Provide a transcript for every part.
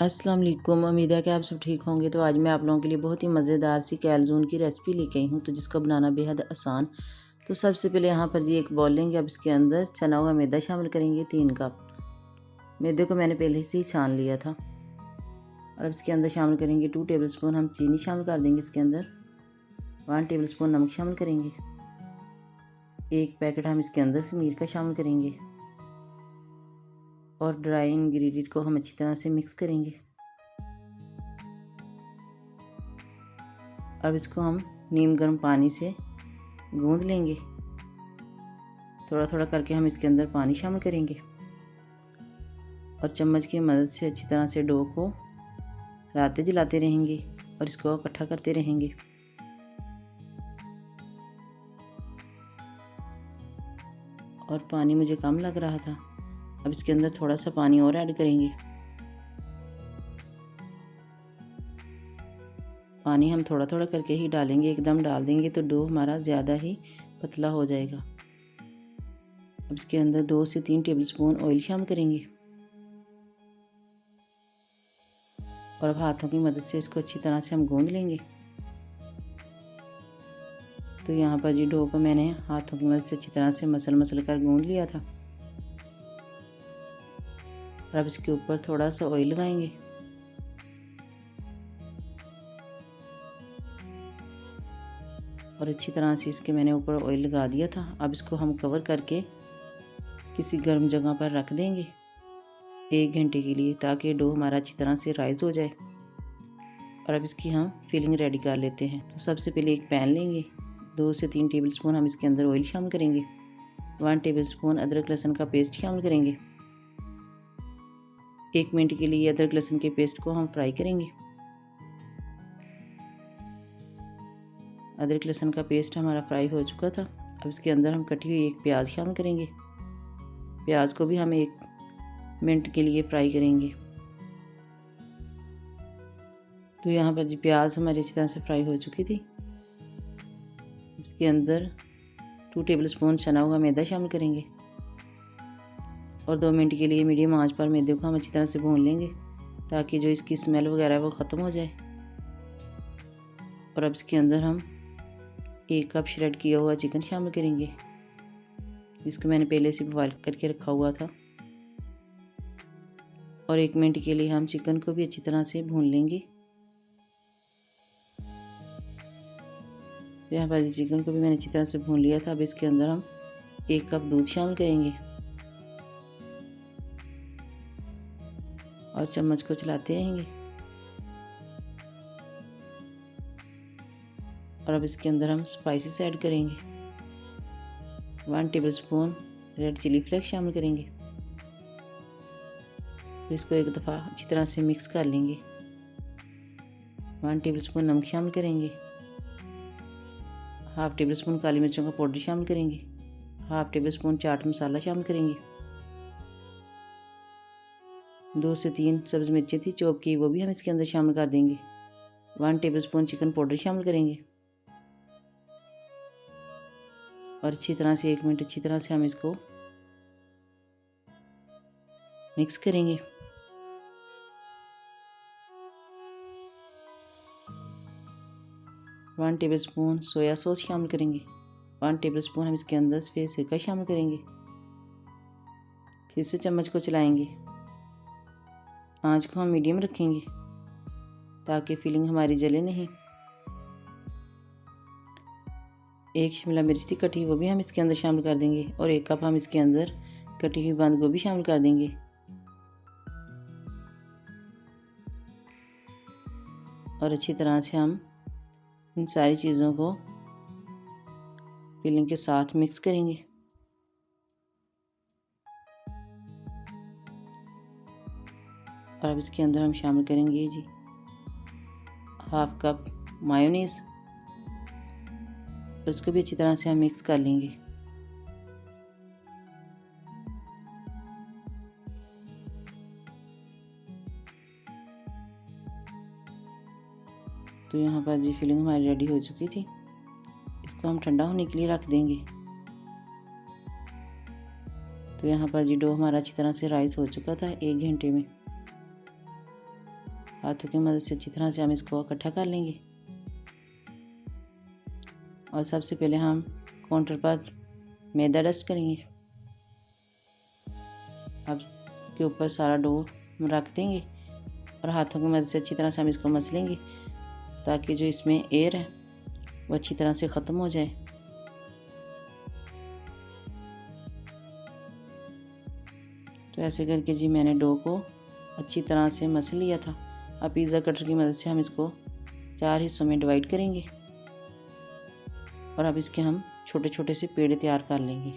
अस्सलाम वालेकुम। उम्मीद है कि आप सब ठीक होंगे। तो आज मैं आप लोगों के लिए बहुत ही मज़ेदार सी कैलज़ून की रेसिपी लेके आई हूँ, तो जिसको बनाना बेहद आसान। तो सबसे पहले यहाँ पर जी एक बॉल लेंगे। अब इसके अंदर चना हुआ मैदा शामिल करेंगे 3 कप। मैदे को मैंने पहले से ही छान लिया था। और अब इसके अंदर शामिल करेंगे 2 टेबलस्पून हम चीनी शामिल कर देंगे। इसके अंदर 1 टेबलस्पून नमक शामिल करेंगे। 1 पैकेट हम इसके अंदर खमीर का शामिल करेंगे और ड्राई इंग्रेडिएंट को हम अच्छी तरह से मिक्स करेंगे। अब इसको हम नीम गर्म पानी से गूंद लेंगे। थोड़ा थोड़ा करके हम इसके अंदर पानी शामिल करेंगे और चम्मच की मदद से अच्छी तरह से डो को हिलाते जलाते रहेंगे और इसको इकट्ठा करते रहेंगे। और पानी मुझे कम लग रहा था। अब इसके अंदर थोड़ा सा पानी और ऐड करेंगे। पानी हम थोड़ा थोड़ा करके ही डालेंगे, एकदम डाल देंगे तो डो हमारा ज़्यादा ही पतला हो जाएगा। अब इसके अंदर 2 से 3 टेबलस्पून ऑयल शामिल करेंगे और अब हाथों की मदद से इसको अच्छी तरह से हम गूंद लेंगे। तो यहाँ पर जी डो को मैंने हाथों की मदद से अच्छी तरह से मसल कर गूंद लिया था। और अब इसके ऊपर थोड़ा सा ऑयल लगाएंगे और अच्छी तरह से इसके मैंने ऊपर ऑयल लगा दिया था। अब इसको हम कवर करके किसी गर्म जगह पर रख देंगे 1 घंटे के लिए, ताकि डो हमारा अच्छी तरह से राइज हो जाए। और अब इसकी हम फिलिंग रेडी कर लेते हैं। तो सबसे पहले एक पैन लेंगे। 2 से 3 टेबलस्पून हम इसके अंदर ऑयल शामिल करेंगे। 1 टेबलस्पून अदरक लहसुन का पेस्ट शामिल करेंगे। 1 मिनट के लिए अदरक लहसुन के पेस्ट को हम फ्राई करेंगे। अदरक लहसुन का पेस्ट हमारा फ्राई हो चुका था। अब इसके अंदर हम कटी हुई 1 प्याज शामिल करेंगे। प्याज को भी हम 1 मिनट के लिए फ्राई करेंगे। तो यहाँ पर जी प्याज हमारी अच्छी तरह से फ्राई हो चुकी थी। इसके अंदर 2 टेबलस्पून चना हुआ मैदा शामिल करेंगे और 2 मिनट के लिए मीडियम आंच पर मैदे को हम अच्छी तरह से भून लेंगे, ताकि जो इसकी स्मेल वगैरह है वो ख़त्म हो जाए। और अब इसके अंदर हम 1 कप श्रेड किया हुआ चिकन शामिल करेंगे, जिसको मैंने पहले से बॉयल करके रखा हुआ था। और 1 मिनट के लिए हम चिकन को भी अच्छी तरह से भून लेंगे। तो यहाँ पर चिकन को भी मैंने अच्छी तरह से भून लिया था। अब इसके अंदर हम 1 कप दूध शामिल करेंगे और चम्मच को चलाते रहेंगे। और अब इसके अंदर हम स्पाइसेस ऐड करेंगे। 1 टेबलस्पून रेड चिली फ्लेक्स शामिल करेंगे। तो इसको एक दफ़ा अच्छी तरह से मिक्स कर लेंगे। 1 टेबलस्पून नमक शामिल करेंगे। 1/2 टेबलस्पून काली मिर्चों का पाउडर शामिल करेंगे। 1/2 टेबलस्पून चाट मसाला शामिल करेंगे। 2 से 3 सब्ज़ मिर्चें थी चॉप की, वो भी हम इसके अंदर शामिल कर देंगे। 1 टेबलस्पून चिकन पाउडर शामिल करेंगे और अच्छी तरह से 1 मिनट अच्छी तरह से हम इसको मिक्स करेंगे। वन टेबलस्पून सोया सॉस शामिल करेंगे। 1 टेबलस्पून हम इसके अंदर सफ़ेद सिरका शामिल करेंगे। फिर से चम्मच को चलाएंगे। आंच को हम मीडियम रखेंगे, ताकि फिलिंग हमारी जले नहीं। 1 शिमला मिर्च थी कटी, वो भी हम इसके अंदर शामिल कर देंगे और 1 कप हम इसके अंदर कटी हुई बंद गोभी शामिल कर देंगे। और अच्छी तरह से हम इन सारी चीज़ों को फिलिंग के साथ मिक्स करेंगे। और अब इसके अंदर हम शामिल करेंगे जी 1/2 कप मायोनीज़। और इसको भी अच्छी तरह से हम मिक्स कर लेंगे। तो यहाँ पर जी फिलिंग हमारी रेडी हो चुकी थी। इसको हम ठंडा होने के लिए रख देंगे। तो यहाँ पर जी डो हमारा अच्छी तरह से राइस हो चुका था 1 घंटे में। हाथों की मदद से अच्छी तरह से हम इसको इकट्ठा कर लेंगे। और सबसे पहले हम काउंटर पर मैदा डस्ट करेंगे। अब इसके ऊपर सारा डो रख देंगे और हाथों की मदद से अच्छी तरह से हम इसको मसलेंगे ताकि जो इसमें एयर है वो अच्छी तरह से ख़त्म हो जाए। तो ऐसे करके जी मैंने डो को अच्छी तरह से मसल लिया था। अब पिज़्ज़ा कटर की मदद से हम इसको 4 हिस्सों में डिवाइड करेंगे और अब इसके हम छोटे छोटे से पेड़े तैयार कर लेंगे।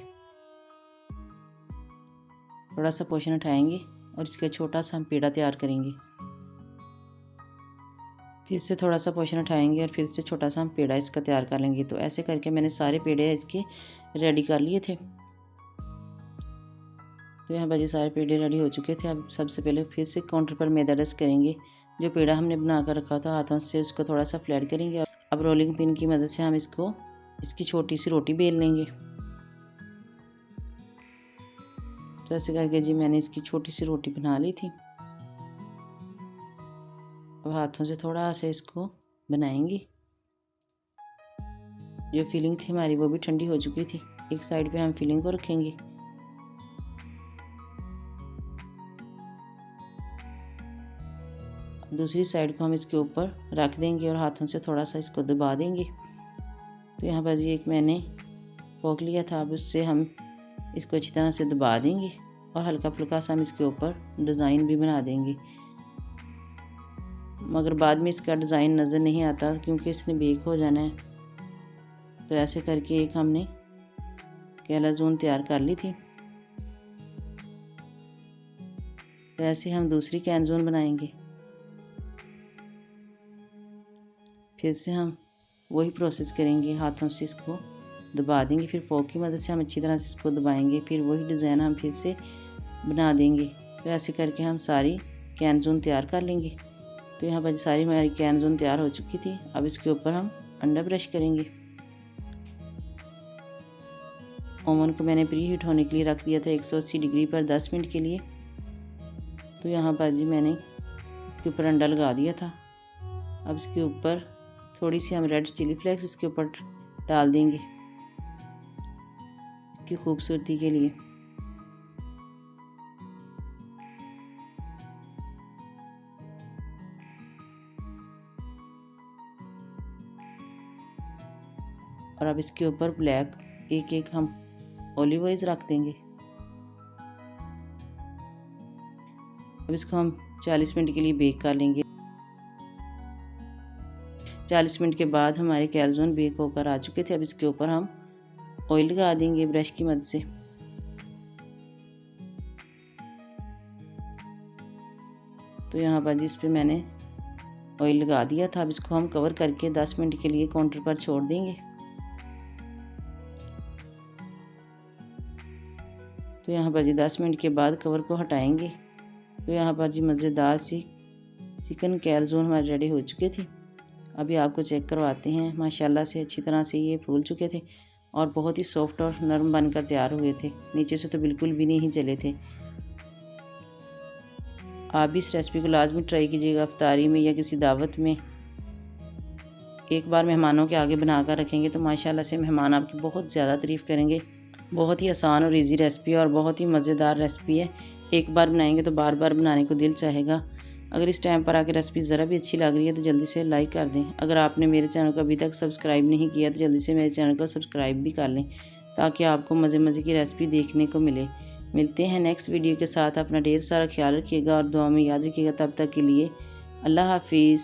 थोड़ा सा पोर्शन उठाएंगे और इसका छोटा सा हम पेड़ा तैयार करेंगे। फिर से थोड़ा सा पोर्शन उठाएंगे और फिर से छोटा सा हम पेड़ा इसका तैयार कर लेंगे। तो ऐसे करके मैंने सारे पेड़े इसके रेडी कर लिए थे। तो यहाँ पर ये सारे पेड़े रेडी हो चुके थे। अब सबसे पहले फिर से काउंटर पर मैदा डस्ट करेंगे। जो पेड़ा हमने बना कर रखा था हाथों से उसको थोड़ा सा फ्लैट करेंगे। अब रोलिंग पिन की मदद से हम इसकी छोटी सी रोटी बेल लेंगे। तो ऐसे करके जी मैंने इसकी छोटी सी रोटी बना ली थी। अब हाथों से थोड़ा सा इसको बनाएंगे। जो फिलिंग थी हमारी वो भी ठंडी हो चुकी थी। एक साइड पे हम फिलिंग को रखेंगे। दूसरी साइड को हम इसके ऊपर रख देंगे और हाथों से थोड़ा सा इसको दबा देंगे। तो यहाँ पर जी एक मैंने फोक लिया था। अब उससे हम इसको अच्छी तरह से दबा देंगे और हल्का फुल्का सा हम इसके ऊपर डिज़ाइन भी बना देंगे। मगर बाद में इसका डिज़ाइन नज़र नहीं आता क्योंकि इसने बेक हो जाना है। तो ऐसे करके एक हमने कैलाज़ून तैयार कर ली थी। तो ऐसे हम दूसरी कैनजून बनाएंगे। फिर से हम वही प्रोसेस करेंगे। हाथों से इसको दबा देंगे, फिर फोक की मदद से हम अच्छी तरह से इसको दबाएंगे। फिर वही डिज़ाइन हम फिर से बना देंगे। तो ऐसे करके हम सारी कैनजून तैयार कर लेंगे। तो यहाँ पर सारी हमारी कैनजून तैयार हो चुकी थी। अब इसके ऊपर हम अंडा ब्रश करेंगे। ओवन को मैंने प्री हीट होने के लिए रख दिया था 180 डिग्री पर 10 मिनट के लिए। तो यहाँ पर जी मैंने इसके ऊपर अंडा लगा दिया था। अब इसके ऊपर थोड़ी सी हम रेड चिली फ्लेक्स इसके ऊपर डाल देंगे इसकी खूबसूरती के लिए। और अब इसके ऊपर ब्लैक एक एक हम ऑलिव ऑयल रख देंगे। अब इसको हम 40 मिनट के लिए बेक कर लेंगे। 40 मिनट के बाद हमारे कैलज़ोन बेक होकर आ चुके थे। अब इसके ऊपर हम ऑयल लगा देंगे ब्रश की मदद से। तो यहाँ पर जिस पे मैंने ऑयल लगा दिया था। अब इसको हम कवर करके 10 मिनट के लिए काउंटर पर छोड़ देंगे। तो यहाँ पर जी 10 मिनट के बाद कवर को हटाएंगे। तो यहाँ पर जी मज़ेदार सी चिकन कैलज़ोन हमारे रेडी हो चुके थे। अभी आपको चेक करवाते हैं। माशाल्लाह से अच्छी तरह से ये फूल चुके थे और बहुत ही सॉफ्ट और नरम बनकर तैयार हुए थे। नीचे से तो बिल्कुल भी नहीं जले थे। आप भी इस रेसिपी को लाजमी ट्राई कीजिएगा। इफ्तारी में या किसी दावत में एक बार मेहमानों के आगे बना कर रखेंगे तो माशाल्लाह से मेहमान आपकी बहुत ज़्यादा तारीफ़ करेंगे। बहुत ही आसान और इजी रेसिपी है और बहुत ही मज़ेदार रेसिपी है। एक बार बनाएंगे तो बार बार बनाने को दिल चाहेगा। अगर इस टाइम पर आके रेसिपी ज़रा भी अच्छी लग रही है तो जल्दी से लाइक कर दें। अगर आपने मेरे चैनल को अभी तक सब्सक्राइब नहीं किया तो जल्दी से मेरे चैनल को सब्सक्राइब भी कर लें ताकि आपको मज़े मज़े की रेसिपी देखने को मिले। मिलते हैं नेक्स्ट वीडियो के साथ। अपना ढेर सारा ख्याल रखिएगा और दुआ में याद रखिएगा। तब तक के लिए अल्लाह हाफिज़।